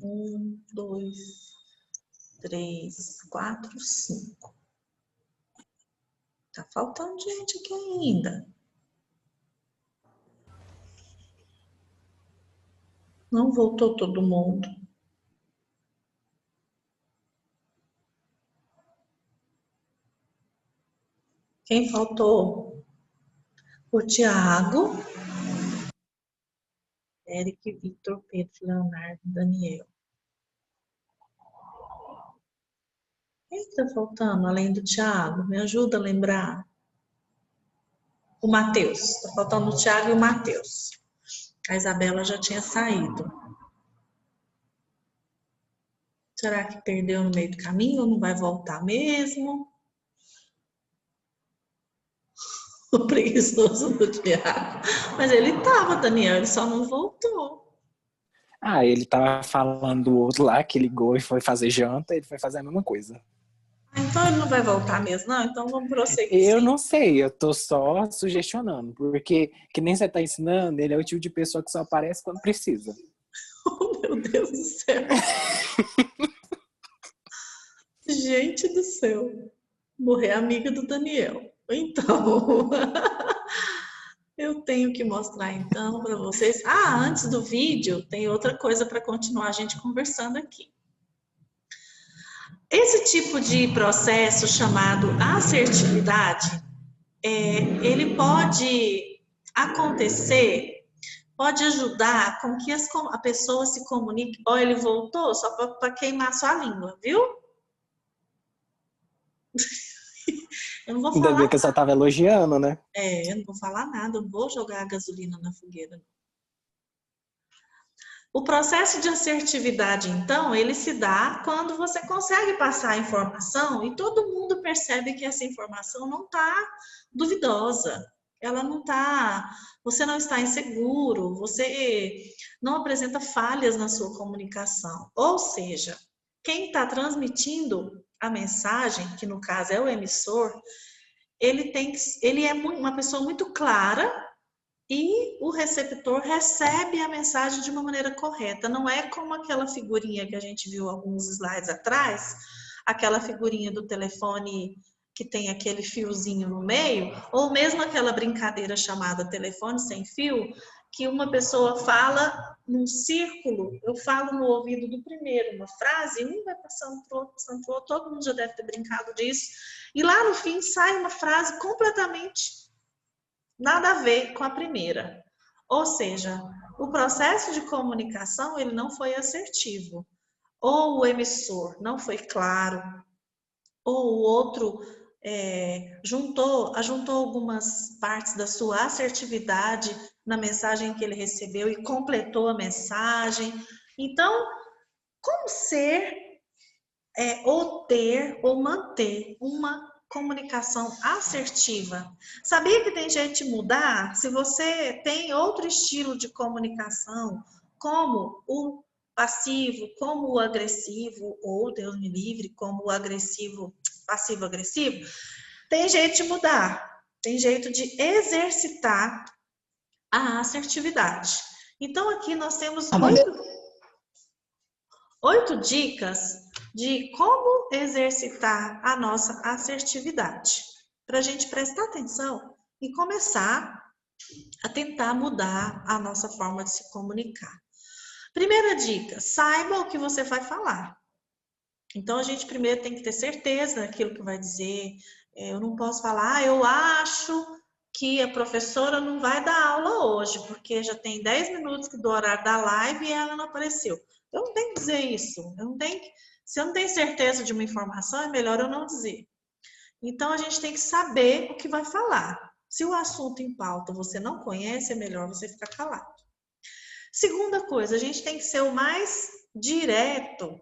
Um, dois, três, quatro, cinco. Tá faltando gente aqui ainda. Não voltou todo mundo. Quem faltou? O Tiago, Eric, Vitor, Pedro, Leonardo, Daniel. Quem está faltando, além do Tiago? Me ajuda a lembrar. O Matheus. Está faltando o Tiago e o Matheus. A Isabela já tinha saído. Será que perdeu no meio do caminho ou não vai voltar mesmo? O preguiçoso do Tiago. Mas ele estava, Daniel, ele só não voltou. Ah, ele tava falando do outro lá, que ligou e foi fazer janta, ele foi fazer a mesma coisa. Então ele não vai voltar mesmo, não? Então vamos prosseguir. Eu não sei, eu tô só sugestionando, porque que nem você tá ensinando, ele é o tipo de pessoa que só aparece quando precisa. Oh, meu Deus do céu. Gente do céu. Morrer amiga do Daniel. Então, eu tenho que mostrar então para vocês. Ah, antes do vídeo, tem outra coisa para continuar a gente conversando aqui. Esse tipo de processo chamado assertividade, ele pode acontecer, pode ajudar com que a pessoa se comunique. Ó, ele voltou só para queimar sua língua, viu? Eu não vou Ainda falar bem que eu só tava elogiando, né? eu não vou falar nada, eu não vou jogar a gasolina na fogueira. O processo de assertividade, então, ele se dá quando você consegue passar a informação e todo mundo percebe que essa informação não está duvidosa, ela não está, você não está inseguro, você não apresenta falhas na sua comunicação. Ou seja, quem está transmitindo a mensagem, que no caso é o emissor, ele é uma pessoa muito clara e o receptor recebe a mensagem de uma maneira correta. Não é como aquela figurinha que a gente viu alguns slides atrás, aquela figurinha do telefone que tem aquele fiozinho no meio, ou mesmo aquela brincadeira chamada telefone sem fio, que uma pessoa fala num círculo, eu falo no ouvido do primeiro uma frase, um vai passando para o outro, todo mundo já deve ter brincado disso, e lá no fim sai uma frase completamente nada a ver com a primeira. Ou seja, o processo de comunicação ele não foi assertivo. Ou o emissor não foi claro, ou o outro juntou algumas partes da sua assertividade na mensagem que ele recebeu e completou a mensagem. Então, como ser, ou ter, ou manter uma comunicação assertiva? Sabia que tem jeito de mudar? Se você tem outro estilo de comunicação, como o passivo, como o agressivo, ou Deus me livre, como o agressivo, passivo-agressivo, tem jeito de mudar, tem jeito de exercitar a assertividade. Então aqui nós temos 8 dicas de como exercitar a nossa assertividade, para a gente prestar atenção e começar a tentar mudar a nossa forma de se comunicar. Primeira dica, saiba o que você vai falar. Então, a gente primeiro tem que ter certeza daquilo que vai dizer. Eu não posso falar, eu acho que a professora não vai dar aula hoje, porque já tem 10 minutos do horário da live e ela não apareceu. Eu não tenho que dizer isso. Se eu não tenho certeza de uma informação, é melhor eu não dizer. Então, a gente tem que saber o que vai falar. Se o assunto em pauta você não conhece, é melhor você ficar calado. Segunda coisa, a gente tem que ser o mais direto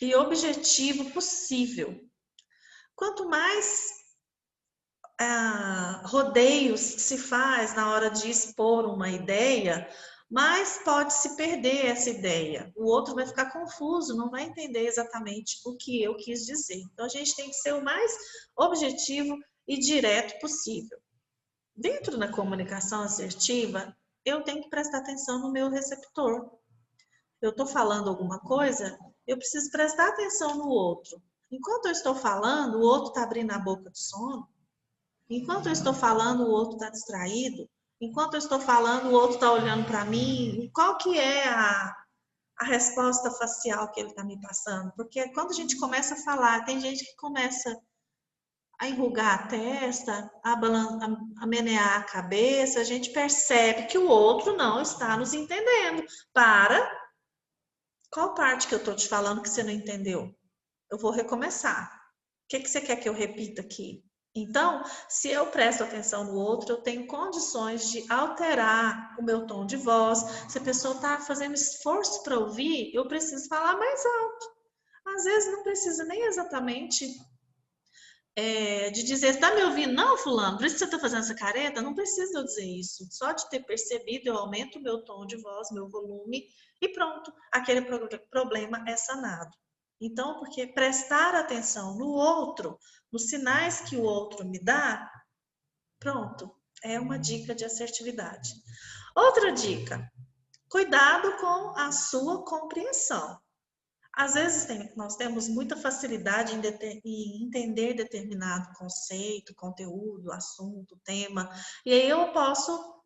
e objetivo possível. Quanto mais rodeios se faz na hora de expor uma ideia, mais pode se perder essa ideia. O outro vai ficar confuso, não vai entender exatamente o que eu quis dizer. Então, a gente tem que ser o mais objetivo e direto possível. Dentro da comunicação assertiva, eu tenho que prestar atenção no meu receptor. eu estou falando alguma coisa, eu preciso prestar atenção no outro. Enquanto eu estou falando, o outro está abrindo a boca de sono. Enquanto eu estou falando, o outro está distraído. Enquanto eu estou falando, o outro está olhando para mim. Qual que é a resposta facial que ele está me passando? Porque quando a gente começa a falar, tem gente que começa a enrugar a testa, a menear a cabeça, a gente percebe que o outro não está nos entendendo. Para. Qual parte que eu estou te falando que você não entendeu? Eu vou recomeçar. O que você quer que eu repita aqui? Então, se eu presto atenção no outro, eu tenho condições de alterar o meu tom de voz. Se a pessoa está fazendo esforço para ouvir, eu preciso falar mais alto. Às vezes não precisa nem exatamente de dizer, está me ouvindo? Não, fulano, por isso que você está fazendo essa careta? Não precisa eu dizer isso. Só de ter percebido, eu aumento o meu tom de voz, meu volume, e pronto, aquele problema é sanado. Então, porque prestar atenção no outro, nos sinais que o outro me dá, pronto, é uma dica de assertividade. Outra dica, cuidado com a sua compreensão. Às vezes nós temos muita facilidade em entender determinado conceito, conteúdo, assunto, tema, e aí eu posso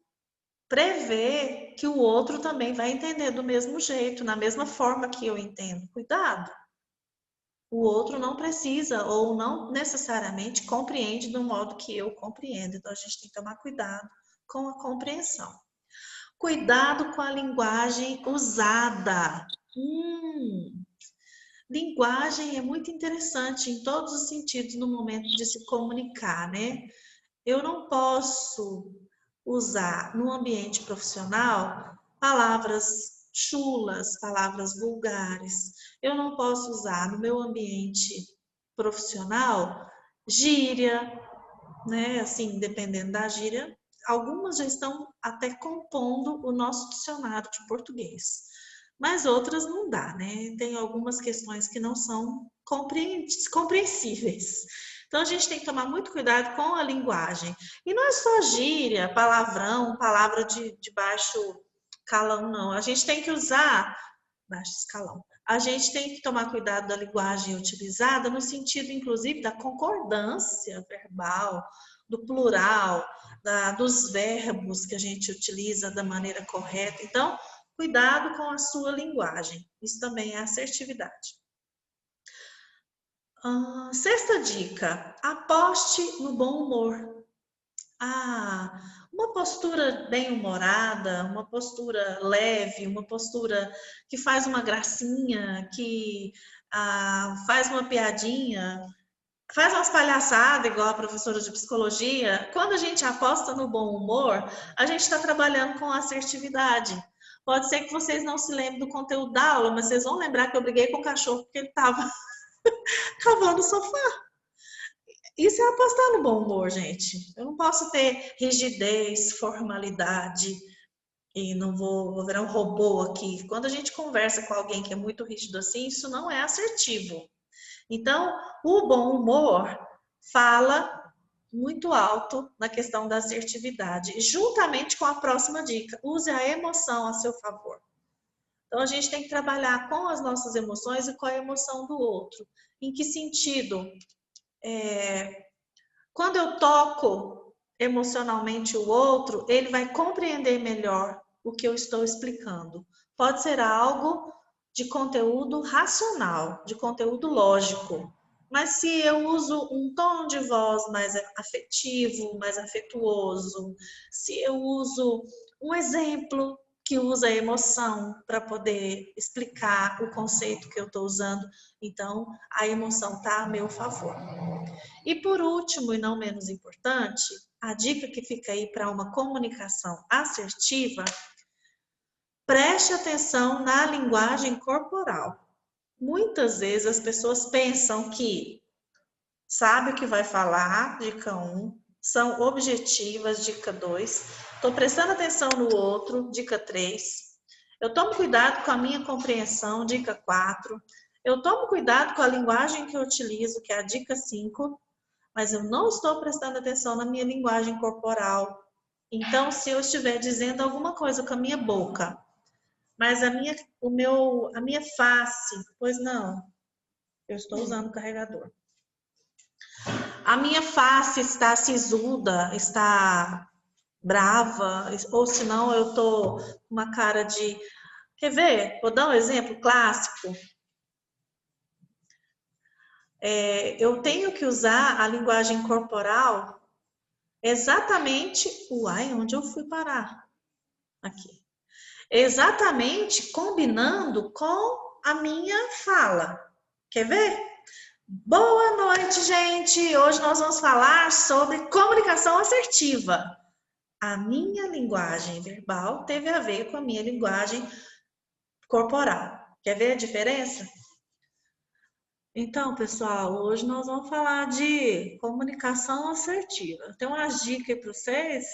prever que o outro também vai entender do mesmo jeito, na mesma forma que eu entendo. Cuidado! O outro não precisa ou não necessariamente compreende do modo que eu compreendo, então a gente tem que tomar cuidado com a compreensão. Cuidado com a linguagem usada. Linguagem é muito interessante em todos os sentidos no momento de se comunicar, né? Eu não posso usar no ambiente profissional palavras chulas, palavras vulgares. Eu não posso usar no meu ambiente profissional gíria, né? Assim, dependendo da gíria, algumas já estão até compondo o nosso dicionário de português. Mas outras não dá, né? Tem algumas questões que não são compreensíveis. Então a gente tem que tomar muito cuidado com a linguagem. E não é só gíria, palavrão, palavra de baixo calão, não. A gente tem que usar baixo escalão. A gente tem que tomar cuidado da linguagem utilizada no sentido, inclusive, da concordância verbal, do plural, dos verbos que a gente utiliza da maneira correta. Então, cuidado com a sua linguagem. Isso também é assertividade. Sexta dica, aposte no bom humor. Uma postura bem-humorada, uma postura leve, uma postura que faz uma gracinha, que faz uma piadinha, faz umas palhaçadas, igual a professora de psicologia. Quando a gente aposta no bom humor, a gente está trabalhando com assertividade. Pode ser que vocês não se lembrem do conteúdo da aula, mas vocês vão lembrar que eu briguei com o cachorro porque ele estava cavando o sofá. Isso é apostar no bom humor, gente. Eu não posso ter rigidez, formalidade e não vou virar um robô aqui. Quando a gente conversa com alguém que é muito rígido assim, isso não é assertivo. Então, o bom humor fala muito alto na questão da assertividade, juntamente com a próxima dica, use a emoção a seu favor. Então, a gente tem que trabalhar com as nossas emoções e com a emoção do outro. Em que sentido? Quando eu toco emocionalmente o outro, ele vai compreender melhor o que eu estou explicando. Pode ser algo de conteúdo racional, de conteúdo lógico. Mas se eu uso um tom de voz mais afetivo, mais afetuoso, se eu uso um exemplo que usa a emoção para poder explicar o conceito que eu estou usando, então a emoção está a meu favor. E por último, e não menos importante, a dica que fica aí para uma comunicação assertiva, preste atenção na linguagem corporal. Muitas vezes as pessoas pensam que sabe o que vai falar, dica 1, são objetivas, dica 2, estou prestando atenção no outro, dica 3, eu tomo cuidado com a minha compreensão, dica 4, eu tomo cuidado com a linguagem que eu utilizo, que é a dica 5, mas eu não estou prestando atenção na minha linguagem corporal. Então, se eu estiver dizendo alguma coisa com a minha boca, Mas a minha face, pois não, eu estou usando o carregador. A minha face está sisuda, está brava, ou senão eu tô com uma cara de... Quer ver? Vou dar um exemplo clássico. Eu tenho que usar a linguagem corporal exatamente... Uai, onde eu fui parar? Aqui. Exatamente combinando com a minha fala. Quer ver? Boa noite, gente! Hoje nós vamos falar sobre comunicação assertiva. A minha linguagem verbal teve a ver com a minha linguagem corporal. Quer ver a diferença? Então, pessoal, hoje nós vamos falar de comunicação assertiva. Tem umas dicas aí para vocês.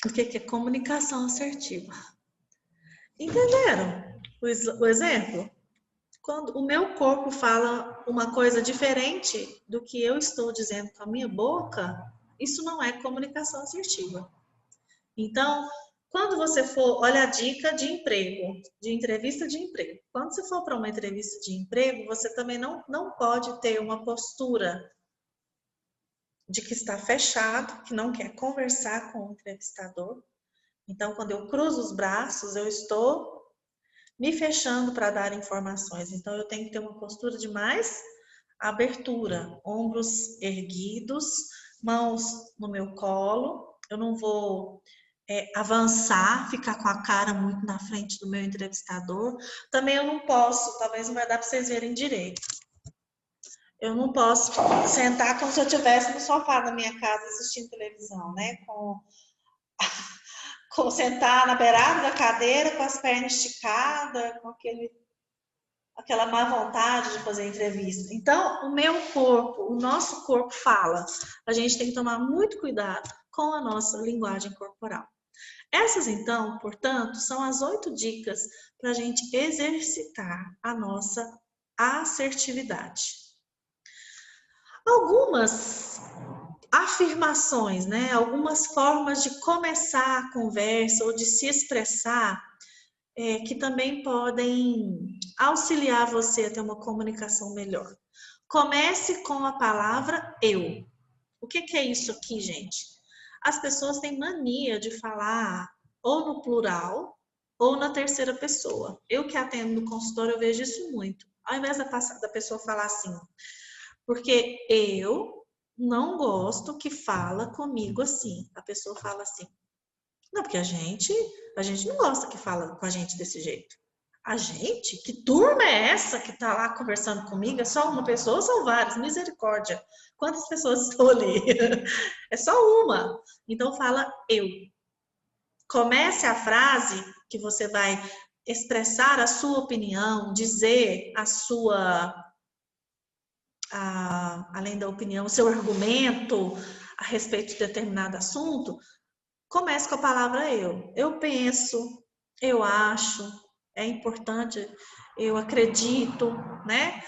O que é comunicação assertiva? Entenderam o exemplo? Quando o meu corpo fala uma coisa diferente do que eu estou dizendo com a minha boca, isso não é comunicação assertiva. Então, quando você for, olha a dica de emprego, de entrevista de emprego. Quando você for para uma entrevista de emprego, você também não pode ter uma postura de que está fechado, que não quer conversar com o entrevistador. Então, quando eu cruzo os braços, eu estou me fechando para dar informações. Então, eu tenho que ter uma postura de mais abertura, ombros erguidos, mãos no meu colo. Eu não vou avançar, ficar com a cara muito na frente do meu entrevistador. Também eu não posso, talvez não vai dar para vocês verem direito. Eu não posso sentar como se eu estivesse no sofá da minha casa assistindo televisão, né? Sentar na beirada da cadeira com as pernas esticadas, com aquela má vontade de fazer entrevista. Então, o meu corpo, o nosso corpo fala. A gente tem que tomar muito cuidado com a nossa linguagem corporal. Essas, então, portanto, são as 8 dicas para a gente exercitar a nossa assertividade. Algumas afirmações, né? Algumas formas de começar a conversa ou de se expressar que também podem auxiliar você a ter uma comunicação melhor. Comece com a palavra eu. O que é isso aqui, gente? As pessoas têm mania de falar ou no plural ou na terceira pessoa. Eu que atendo no consultório, eu vejo isso muito. Ao invés da pessoa falar assim, porque eu não gosto que fala comigo assim. A pessoa fala assim. Não, porque a gente não gosta que fala com a gente desse jeito. A gente? Que turma é essa que tá lá conversando comigo? É só uma pessoa ou são várias? Misericórdia. Quantas pessoas estão ali? É só uma. Então fala eu. Comece a frase que você vai expressar a sua opinião, dizer a sua, além da opinião, o seu argumento a respeito de determinado assunto. Comece com a palavra eu. Eu penso, eu acho, é importante, eu acredito, né?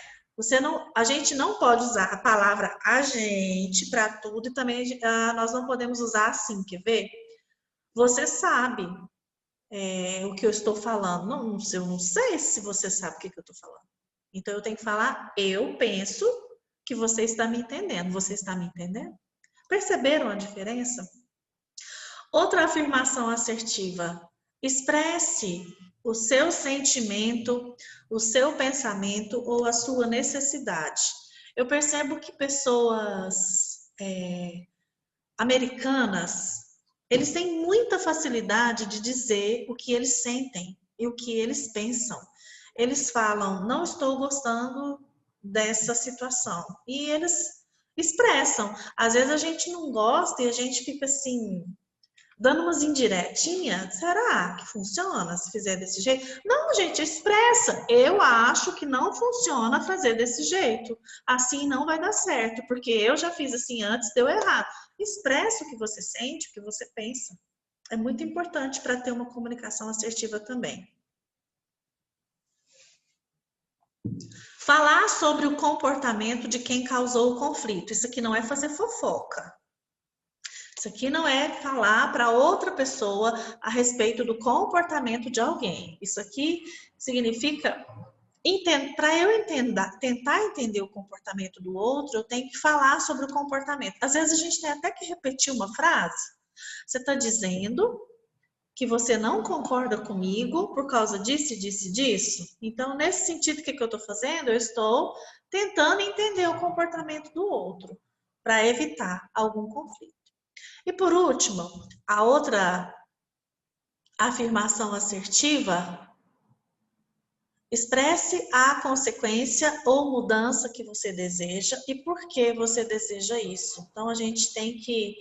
A gente não pode usar a palavra a gente para tudo e também nós não podemos usar assim, quer ver? Você sabe o que eu estou falando. Não, eu não sei se você sabe o que eu estou falando. Então eu tenho que falar, eu penso que você está me entendendo. Você está me entendendo? Perceberam a diferença? Outra afirmação assertiva. Expresse o seu sentimento, o seu pensamento ou a sua necessidade. Eu percebo que pessoas americanas, eles têm muita facilidade de dizer o que eles sentem e o que eles pensam. Eles falam, não estou gostando dessa situação. E eles expressam. Às vezes a gente não gosta e a gente fica assim, dando umas indiretinhas. Será que funciona se fizer desse jeito? Não, gente, expressa. Eu acho que não funciona fazer desse jeito. Assim não vai dar certo, porque eu já fiz assim antes, deu errado. Expressa o que você sente, o que você pensa. É muito importante para ter uma comunicação assertiva também. Falar sobre o comportamento de quem causou o conflito. Isso aqui não é fazer fofoca. Isso aqui não é falar para outra pessoa a respeito do comportamento de alguém. Isso aqui significa, para eu tentar entender o comportamento do outro, eu tenho que falar sobre o comportamento. Às vezes a gente tem até que repetir uma frase. Você está dizendo que você não concorda comigo por causa disso, disso e disso. Então, nesse sentido, o que eu estou fazendo? Eu estou tentando entender o comportamento do outro para evitar algum conflito. E por último, a outra afirmação assertiva: expresse a consequência ou mudança que você deseja e por que você deseja isso. Então, a gente tem que,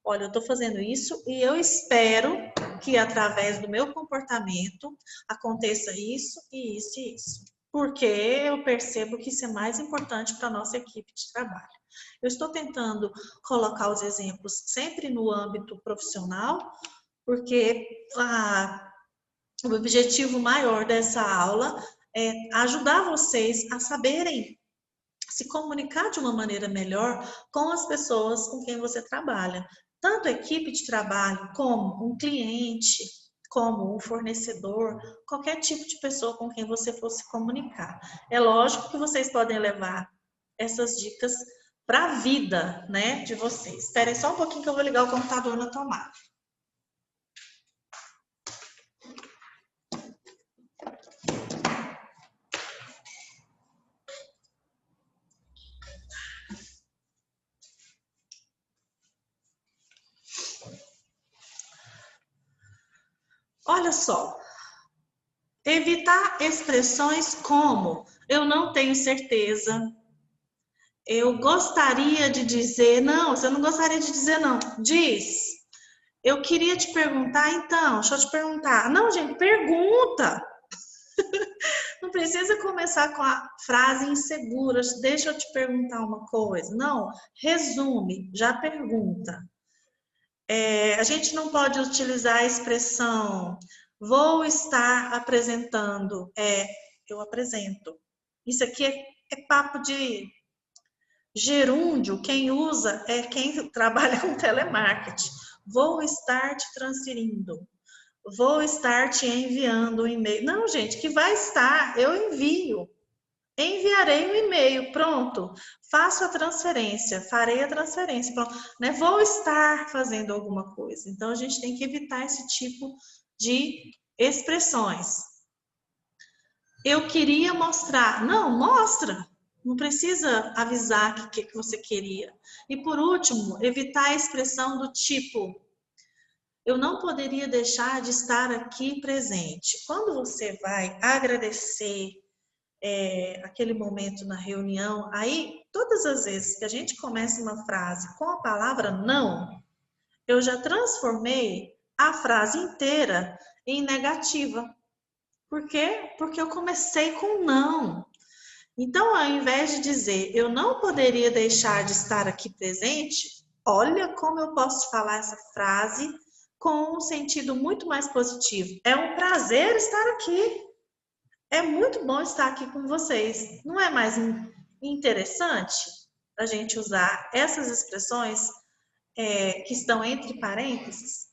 olha, eu estou fazendo isso e eu espero que através do meu comportamento aconteça isso e isso e isso. Porque eu percebo que isso é mais importante para a nossa equipe de trabalho. Eu estou tentando colocar os exemplos sempre no âmbito profissional, porque o objetivo maior dessa aula é ajudar vocês a saberem se comunicar de uma maneira melhor com as pessoas com quem você trabalha. Tanto a equipe de trabalho, como um cliente, como um fornecedor, qualquer tipo de pessoa com quem você for se comunicar. É lógico que vocês podem levar essas dicas para a vida, né, de vocês. Esperem só um pouquinho que eu vou ligar o computador na tomada. Olha só, evitar expressões como eu não tenho certeza, eu gostaria de dizer, não, você não gostaria de dizer não, diz, eu queria te perguntar, então, deixa eu te perguntar. Não, gente, pergunta. Não precisa começar com a frase insegura, deixa eu te perguntar uma coisa. Não, resume, já pergunta. A gente não pode utilizar a expressão vou estar apresentando, eu apresento. Isso aqui é papo de gerúndio, quem usa é quem trabalha com telemarketing. Vou estar te transferindo, vou estar te enviando um e-mail. Não, gente, que vai estar, eu envio. Enviarei um e-mail, pronto. Faço a transferência, farei a transferência, pronto. Né? Vou estar fazendo alguma coisa. Então, a gente tem que evitar esse tipo de expressões. Eu queria mostrar. Não, mostra. Não precisa avisar o que você queria. E, por último, evitar a expressão do tipo eu não poderia deixar de estar aqui presente. Quando você vai agradecer aquele momento na reunião, aí todas as vezes que a gente começa uma frase com a palavra não, eu já transformei a frase inteira em negativa. Por quê? Porque eu comecei com não. Então, ao invés de dizer eu não poderia deixar de estar aqui presente, olha como eu posso falar essa frase com um sentido muito mais positivo. É um prazer estar aqui. É muito bom estar aqui com vocês. Não é mais interessante a gente usar essas expressões que estão entre parênteses?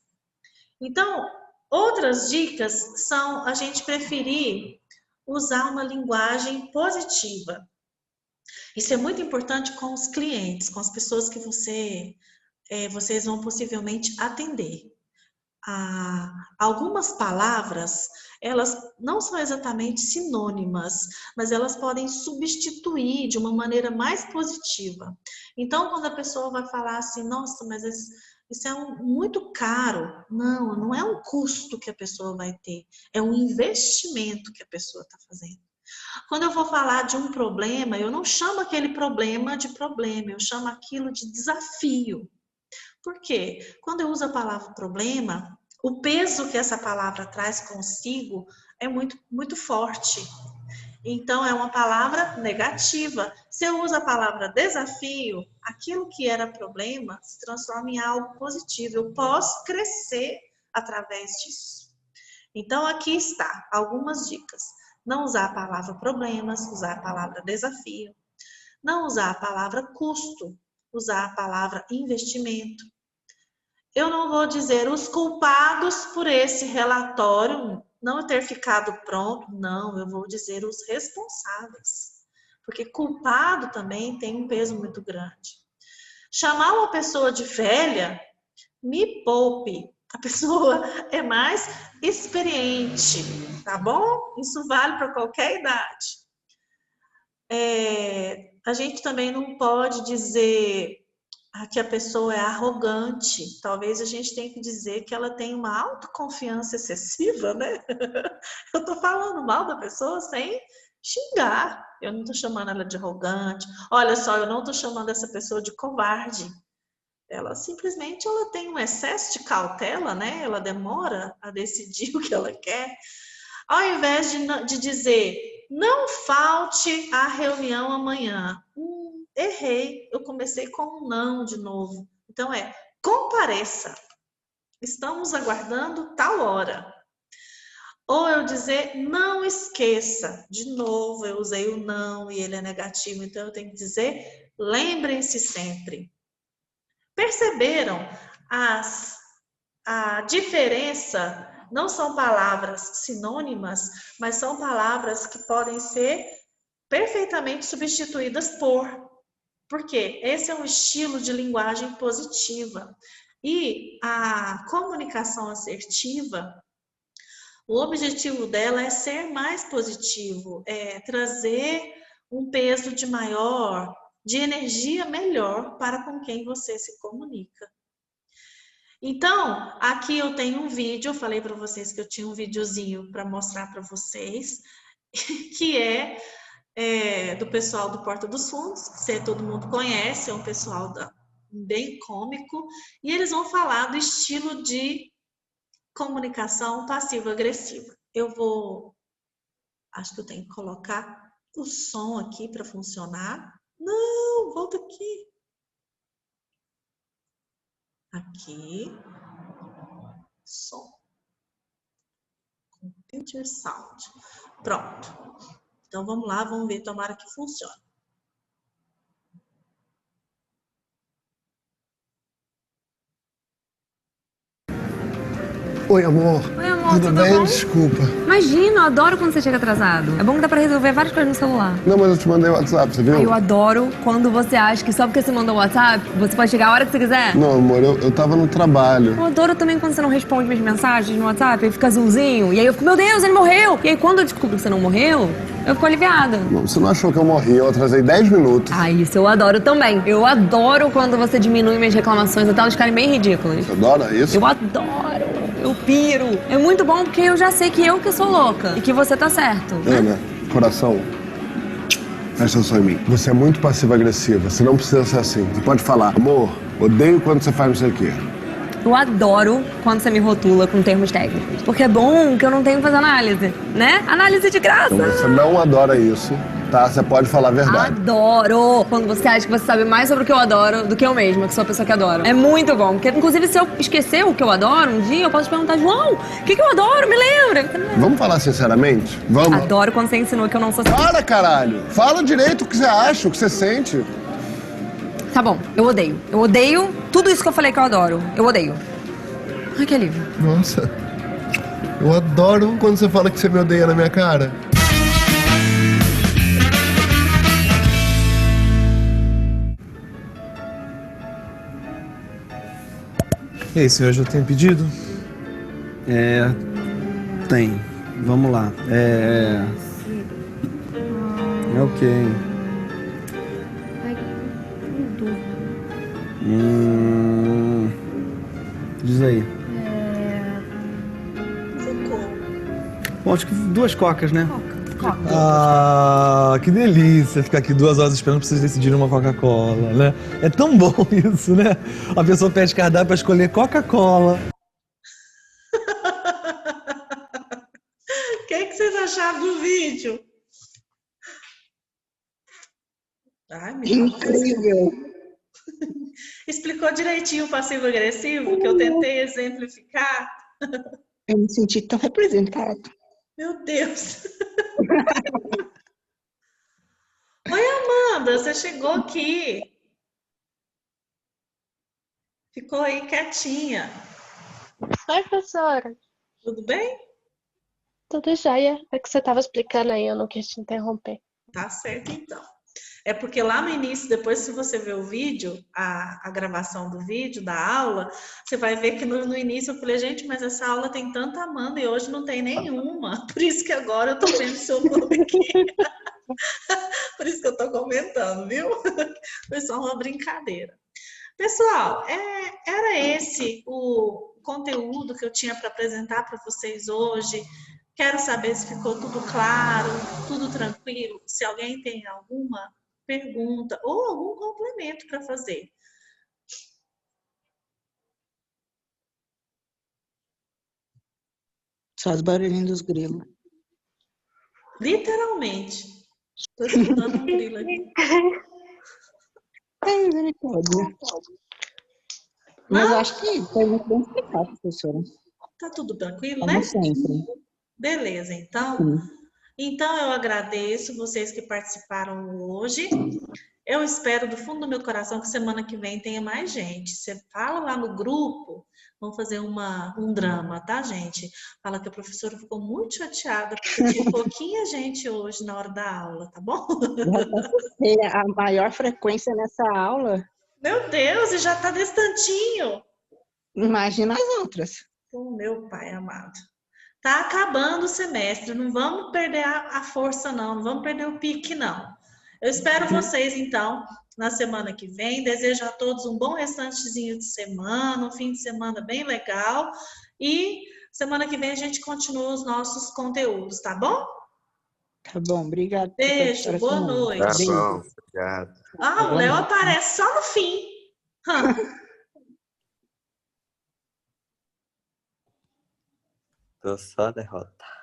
Então, outras dicas são a gente preferir usar uma linguagem positiva. Isso é muito importante com os clientes, com as pessoas que vocês vão possivelmente atender. Algumas palavras, elas não são exatamente sinônimas, mas elas podem substituir de uma maneira mais positiva. Então, quando a pessoa vai falar assim, nossa, mas isso é muito caro. Não, não é um custo que a pessoa vai ter, é um investimento que a pessoa está fazendo. Quando eu vou falar de um problema, eu não chamo aquele problema de problema, eu chamo aquilo de desafio. Por quê? Quando eu uso a palavra problema, o peso que essa palavra traz consigo é muito, muito forte. Então, é uma palavra negativa. Se eu uso a palavra desafio, aquilo que era problema se transforma em algo positivo. Eu posso crescer através disso. Então, aqui está algumas dicas. Não usar a palavra problemas, usar a palavra desafio. Não usar a palavra custo, usar a palavra investimento. eu não vou dizer os culpados por esse relatório não ter ficado pronto, não, eu vou dizer os responsáveis. Porque culpado também tem um peso muito grande. Chamar uma pessoa de velha, me poupe. A pessoa é mais experiente, tá bom? Isso vale para qualquer idade. A gente também não pode dizer que a pessoa é arrogante. Talvez a gente tenha que dizer que ela tem uma autoconfiança excessiva, né? Eu tô falando mal da pessoa sem xingar. Eu não tô chamando ela de arrogante. Olha só, eu não tô chamando essa pessoa de covarde. Ela simplesmente ela tem um excesso de cautela, né? Ela demora a decidir o que ela quer. Ao invés de dizer, não falte à reunião amanhã. Errei, eu comecei com um não de novo. Então compareça. Estamos aguardando tal hora. Ou eu dizer, não esqueça. De novo, eu usei o não e ele é negativo, então eu tenho que dizer, lembrem-se sempre. Perceberam a diferença? Não são palavras sinônimas, mas são palavras que podem ser perfeitamente substituídas porque esse é um estilo de linguagem positiva. E a comunicação assertiva, o objetivo dela é ser mais positivo, é trazer um peso de energia melhor para com quem você se comunica. Então, aqui eu tenho um vídeo, eu falei para vocês que eu tinha um videozinho para mostrar para vocês, que do pessoal do Porta dos Fundos, que todo mundo conhece, é um pessoal bem cômico, e eles vão falar do estilo de comunicação passivo-agressiva. Acho que eu tenho que colocar o som aqui para funcionar. Não, volta aqui. Aqui, som. Computer Sound. Pronto. Então vamos lá, vamos ver, tomara que funcione. Oi, amor. Oi, amor, tudo bem? bom? Desculpa. Imagina, eu adoro quando você chega atrasado. É bom que dá pra resolver várias coisas no celular. Não, mas eu te mandei o WhatsApp, você viu? Eu adoro quando você acha que só porque você mandou o WhatsApp, você pode chegar a hora que você quiser. Não, amor, eu tava no trabalho. Eu adoro também quando você não responde minhas mensagens no WhatsApp, aí fica azulzinho, e aí eu fico, meu Deus, ele morreu! E aí quando eu descubro que você não morreu, eu fico aliviada. Não, você não achou que eu morri, eu atrasei 10 minutos. Ah, isso eu adoro também. Eu adoro quando você diminui minhas reclamações até elas ficarem bem ridículas. Você adora isso? Eu adoro. Eu piro. É muito bom porque eu já sei que eu que sou louca e que você tá certo. Ana, coração, presta atenção em mim. Você é muito passiva-agressiva, você não precisa ser assim. Você pode falar, amor, odeio quando você faz não sei o quê. Eu adoro quando você me rotula com termos técnicos. Porque é bom que eu não tenho que fazer análise, né? Análise de graça. Então você não adora isso, tá? Você pode falar a verdade. Adoro! Quando você acha que você sabe mais sobre o que eu adoro do que eu mesma, que sou a pessoa que adoro. É muito bom. Porque, inclusive, se eu esquecer o que eu adoro um dia, eu posso te perguntar, João, o que eu adoro? Me lembra? Vamos falar sinceramente? Vamos? Adoro quando você ensinou que eu não sou assim. Para, caralho! Fala direito o que você acha, o que você sente. Tá bom, eu odeio. Eu odeio tudo isso que eu falei que eu adoro. Eu odeio. Ai, que alívio. Nossa, eu adoro quando você fala que você me odeia na minha cara. E aí, senhor, já tem pedido? Tem. Vamos lá. É ok. Diz aí. Bom, acho que 2 cocas, né? Coca. Ah, que delícia ficar aqui 2 horas esperando pra vocês decidirem uma Coca-Cola, né? É tão bom isso, né? A pessoa pede cardápio pra escolher Coca-Cola. O que vocês acharam do vídeo? Ai, Incrível. Explicou direitinho o passivo-agressivo que eu tentei exemplificar? Eu me senti tão representado. Meu Deus! Oi, Amanda, você chegou aqui. Ficou aí quietinha. Oi, professora. Tudo bem? Tudo jóia? É que você estava explicando aí, eu não quis te interromper. Tá certo, então. É porque lá no início, depois se você ver o vídeo, a gravação do vídeo, da aula, você vai ver que no início eu falei, gente, mas essa aula tem tanta Amanda e hoje não tem nenhuma. Por isso que agora eu tô vendo seu nome aqui. Por isso que eu tô comentando, viu? Foi só uma brincadeira. Pessoal, era esse o conteúdo que eu tinha para apresentar para vocês hoje. Quero saber se ficou tudo claro, tudo tranquilo, se alguém tem alguma pergunta ou algum complemento para fazer. Só os barulhinhos dos grilos. Literalmente. Estou escutando um grilo aqui. Ai, misericórdia. Mas eu acho que foi muito bem explicado, professora. Tá tudo tranquilo, Como né? sempre. Beleza, então. Sim. Então eu agradeço vocês que participaram hoje. Eu espero do fundo do meu coração que semana que vem tenha mais gente. Você fala lá no grupo, vamos fazer um drama, tá, gente? Fala que a professora ficou muito chateada porque tinha pouquinha gente hoje na hora da aula, tá bom? Já posso ser a maior frequência nessa aula. Meu Deus, e já tá desse tantinho. Imagina as outras. Oh, meu pai amado. Tá acabando o semestre, não vamos perder a força não, não vamos perder o pique não. Eu espero vocês então na semana que vem. Desejo a todos um bom restantezinho de semana, um fim de semana bem legal. E semana que vem a gente continua os nossos conteúdos, tá bom? Tá bom, obrigada. Beijo, boa noite. Tá bom, obrigado. Ah, o Léo aparece só no fim. Tô só derrotado.